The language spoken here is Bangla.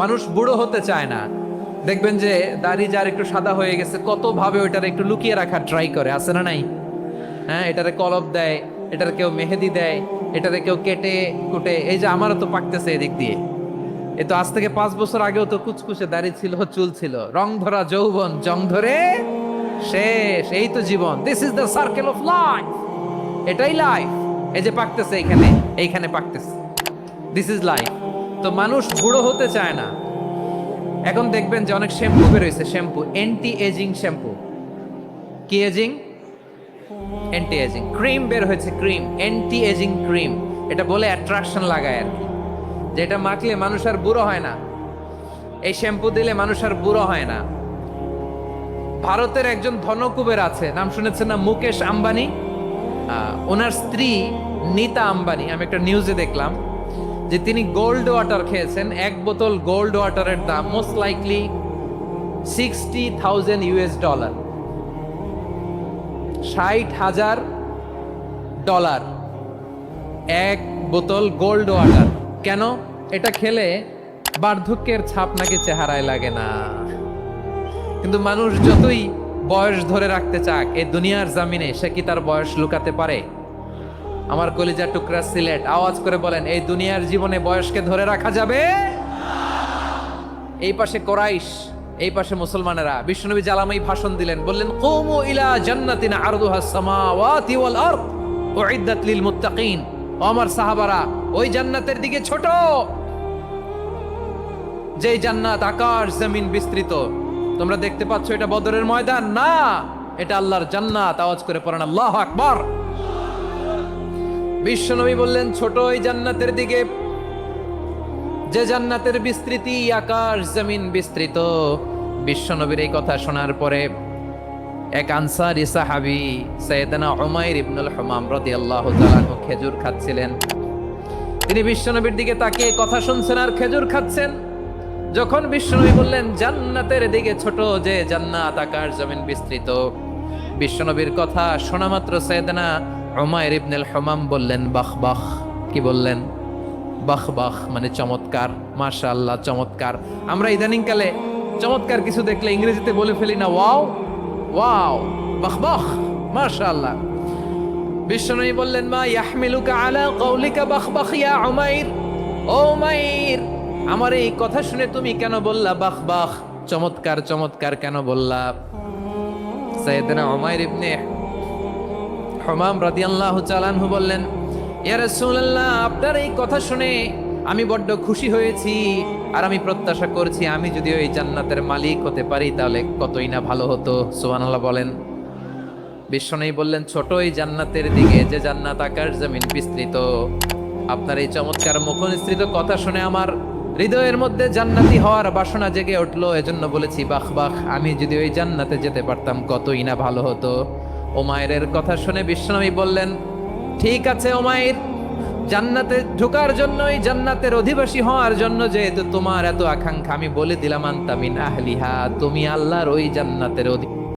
মানুষ বুড়ো হতে চায় না। দেখবেন যে দাড়ি যার একটু সাদা হয়ে গেছে কত ভাবে ওইটার একটু লুকিয়ে রাখার ট্রাই করে, আছে না নাই? হ্যাঁ, এটারে কলপ দেয়, এটার কেউ মেহেদি দেয়, এটারে কেউ কেটে কুটে। এই যে আমারও তো পাকতেছে এদিক দিয়ে। এ তো আজ থেকে 5 বছর আগেও তো কুচকুচে দাড়ি ছিল, চুল ছিল, রং ধরা যৌবন জং ধরে শেষ। এই তো জীবন, this is the circle of life. এটাই লাইফ। এই যে পাকতেছে এইখানে, এইখানে পাকতেছে, দিস ইজ লাইফ। তো মানুষ বুড়ো হতে চায় না। এখন দেখবেন যে অনেক শ্যাম্পু বেরোইছে, শ্যাম্পু অ্যান্টি এজিং শ্যাম্পু। কি এজিং? Anti ageing. ক্রিম বের হয়েছে, ক্রিম অ্যান্টি এজিং ক্রিম। এটা বলে অ্যাট্রাকশন লাগায় আর কি, যেটা মাখলে মানুষ আর বুড়ো হয় না। এই শ্যাম্পু দিলে মানুষ আর বুড়ো হয় না। ভারতের একজন ধনকুবের আছে, নাম শুনেছেন না? মুকেশ আম্বানি। ওনার স্ত্রী নীতা আম্বানি, আমি একটা নিউজে দেখলাম যে তিনি গোল্ড ওয়াটার খেয়েছেন। 1 বোতল গোল্ড ওয়াটারের দাম মোস্ট লাইকলি $60,000, $60,000। 1 বোতল গোল্ড ওয়াটার। কেন? এটা খেলে বার্ধক্যের ছাপ নাকি চেহারায় লাগে না। কিন্তু মানুষ যতই বয়স ধরে রাখতে চাক এই দুনিয়ার জামিনে, সে কি তার বয়স লুকাতে পারে? আমার কলিজার টুকরা সিলেট, আওয়াজ করে বলেন, এই দুনিয়ার জীবনে বয়সকে ধরে রাখা যাবে? এই পাশে কোরাইশ, এই পাশে মুসলমানেরা। বিশ্বনবী জালামাই ভাষণ দিলেন, বললেন, কুমু ইলা জান্নাতিন আরদুহাস সামাওয়াতি ওয়াল আরদ উইদ্দাত লিল মুত্তাকিন। ও আমার সাহাবারা, ওই জান্নাতের দিকে ছোট, যেই জান্নাত আকাশ জমিন বিস্তৃত। তোমরা দেখতে পাচ্ছ এটা বদরের ময়দান না, এটা আল্লাহর জান্নাত। আওয়াজ করে পড়েন আল্লাহু আকবার। বিশ্বনবী বললেন, ছোট ওই জান্নাতের দিকে যে জান্নাতের বিস্তৃতি আকাশ জমিন বিস্তৃত। বিশ্বনবীর এই কথা শোনার পরে এক আনসারী সাহাবী সাইয়েদনা উমাইর ইবনুল হুমাম রাদিয়াল্লাহু তাআলা আনহু খেজুর খাচ্ছিলেন। তিনি বিশ্বনবীর দিকে তাকিয়ে কথা শুনছেন আর খেজুর খাচ্ছেন। যখন বিশ্বনবী বললেন জান্নাতের দিকে ছোট যে জান্নাত আকাশ জমিন বিস্তৃত, বিশ্বনবীর কথা শোনা মাত্র সাইয়েদনা উমাইর ইবনুল হুমাম বললেন বাহ বাহ। কি বললেন? বাহ বাহ, মানে চমৎকার, মাশাআল্লাহ, চমৎকার। আমরা ইদানিং কালে চমৎকার কিছু দেখলে ইংরেজিতে বলে ফেলি না, ওয়াও ওয়াও, বাহ বাহ, মাশাআল্লাহ। বিশ্বনবী বললেন, মা ইয়াহমিলুকা আলা কওলিকা বাহ বাহ ইয়া উমাইর। ও উমাইর, আমার এই কথা শুনে তুমি কেন বললা বাহ বাহ, চমৎকার চমৎকার কেন বললা? সাইয়েদনা উমাইর ইবনে হুমাম রাদিয়াল্লাহু তাআলা আনহু বললেন, ইয়া রাসূলুল্লাহ, আপনার এই কথা শুনে আমি বড্ড খুশি হয়েছি, আর আমি প্রত্যাশা করছি আমি যদি ওই জান্নাতের মালিক হতে পারি তাহলে কতই না ভালো হতো। সুবহানাল্লাহ বলেন। বিশ্বনবী বললেন, ছোট ওই জান্নাতের দিকে যে জান্নাত আকাশ জমিন বিস্তৃত। আপনার এই চমৎকার মুখনিসৃত কথা শুনে আমার হৃদয়ের মধ্যে জান্নাতি হওয়ার বাসনা জেগে উঠলো, এজন্য বলেছি বাহ বাহ, আমি যদি ওই জান্নাতে যেতে পারতাম কতই না ভালো হতো। উমাইরের কথা শুনে বিশ্বনবী বললেন, ঠিক আছে উমাইর, জান্নাতে ঢোকার জন্য, এই জান্নাতের অধিবাসী হওয়ার জন্য যেহেতু তোমার এত আকাঙ্ক্ষা, আমি বলে দিলাম আনতা মিন আহলিহা, তুমি আল্লাহর ওই জান্নাতের অধিবাসী।